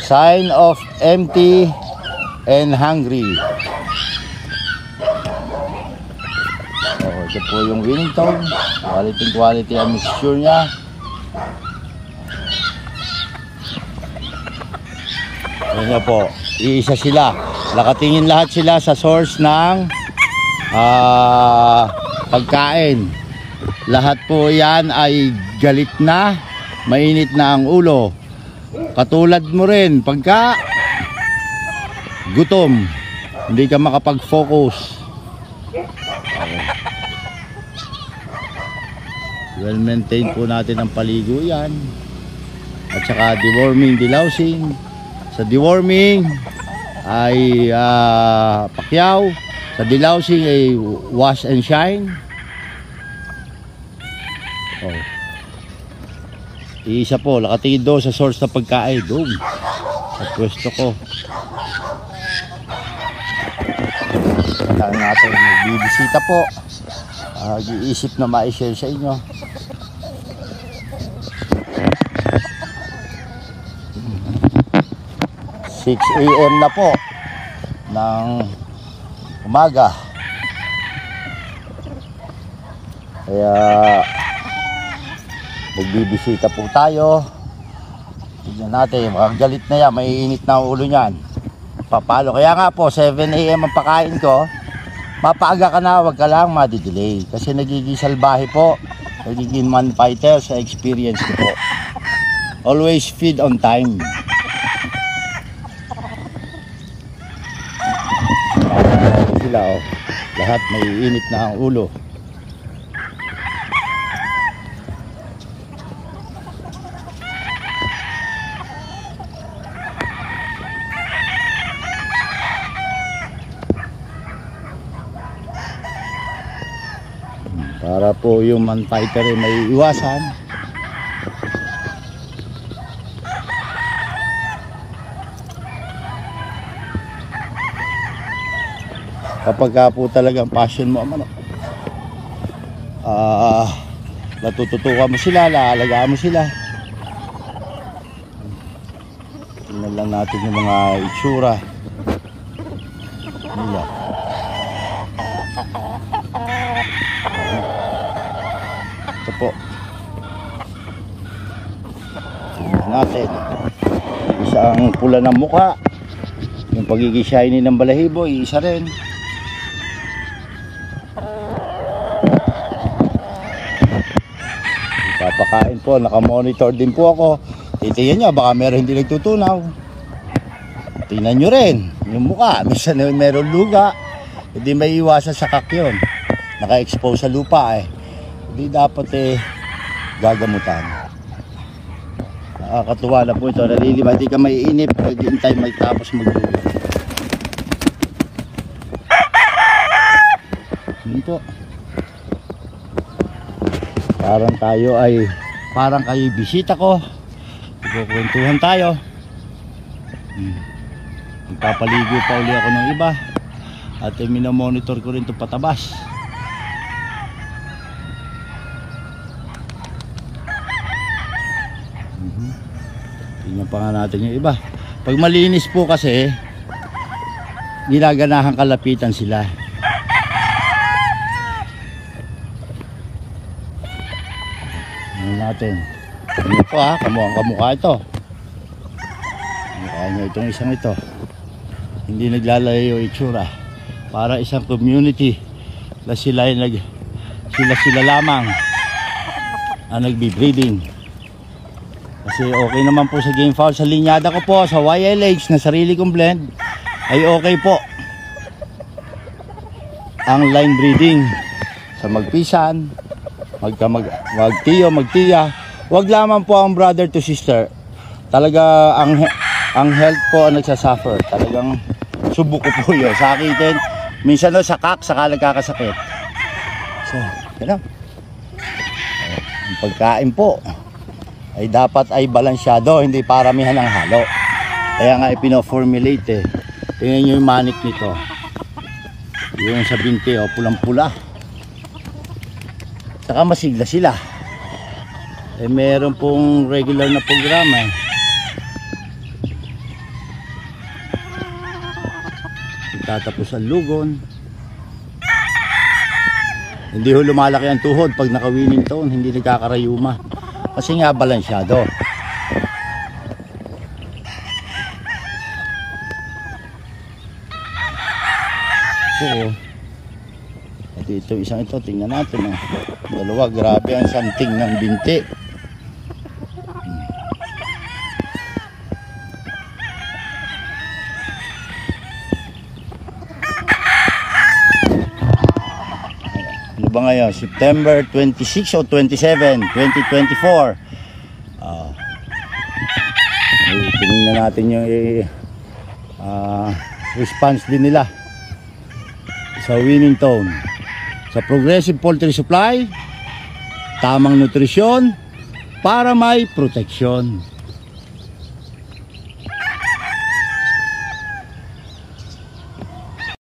Sign of empty and hungry. Ito po yung Wellington. Quality ang mixture niya. Ayan po, iisa sila. Nakatingin lahat sila sa source ng pagkain. Lahat po yan ay galit na, mainit na ang ulo. Katulad mo rin, pagka gutom, hindi ka makapag-focus. Well maintained po natin ang paligo yan. At saka deworming, delousing. Sa deworming ay pakyaw. Sa delousing ay wash and shine. Iisa po, nakatingin doon sa source na pagkain. Doon sa pwesto ko. Kailangan natin magbibisita po. Iisip na ma-share sa inyo. 6 AM na po ng umaga. Kaya magbibisita po tayo. Tignan natin, makagalit na yan, maiinit na ang ulo niyan. Papalo, kaya nga po 7 AM ang pakain ko. Mapaaga ka na, wag ka lang madidelay. Kasi nagiging salbahe po, nagiging man fighter sa experience ko po. Always feed on time. Sila lahat may init na ang ulo. Para po yung man fighter ay may iwasan. Kapag po talagang passion mo ang natututukan mo sila, laalagaan mo sila. Tingnan lang natin yung mga itsura nila. Ito po, tingnan natin. Isang pula ng mukha, yung pagiging shiny ng balahibo, isa rin. Papakain po, nakamonitor din po ako. Titingnan nyo, baka meron hindi nagtutunaw. Tingnan nyo rin yung mukha, minsan meron luga. Hindi may iwasan sa kakyon, naka-expose sa lupa hindi dapat gagamutan. Nakakatuwa na po ito, nalilima, hindi ka maiinip, hintay magtapos magluto. Yun po. Parang kayo bisita ko. Kukwentuhan tayo. Magpapaligo pa uli ako ng iba. At minomonitor ko rin itong patabas. Tingnan pa nga natin yung iba. Pag malinis po kasi, ginaganahan kalapitan sila. Natin. Ano po kamukha ito. Mukha niya itong isang ito. Hindi naglalayo yung itsura. Para isang community na sila lamang ang nagbi-breeding. Kasi okay naman po sa game fowl. Sa linyada ko po, sa YLH na sarili kong blend, ay okay po ang line breeding sa magpisan, magtiyo, magtiya. Wag lamang po ang brother to sister. Talaga ang health po ang nagsasuffer. Talagang subok ko po yun. Sakitin, minsan sakak, saka nagkakasakit. So, yan. Ang pagkain po ay dapat ay balansyado, hindi paramihan ng halo. Kaya nga ipino-formulate Tingnan nyo yung manik nito. Yung sa binti pulang-pula. Saka masigla sila. Meron pong regular na programa. nagtatapos ang lugon. Hindi ho lumalaki ang tuhod pag naka-winning tone, hindi nagkakarayuma. Kasi nga balansyado. So, ito isang ito, tingnan natin. Dalawa, grabe ang something ng binti. Ano ba ngayon? September 26 o 27, 2024. Tingnan natin yung response din nila sa winning tone. Sa Progressive Poultry Supply, tamang nutrisyon para may proteksyon.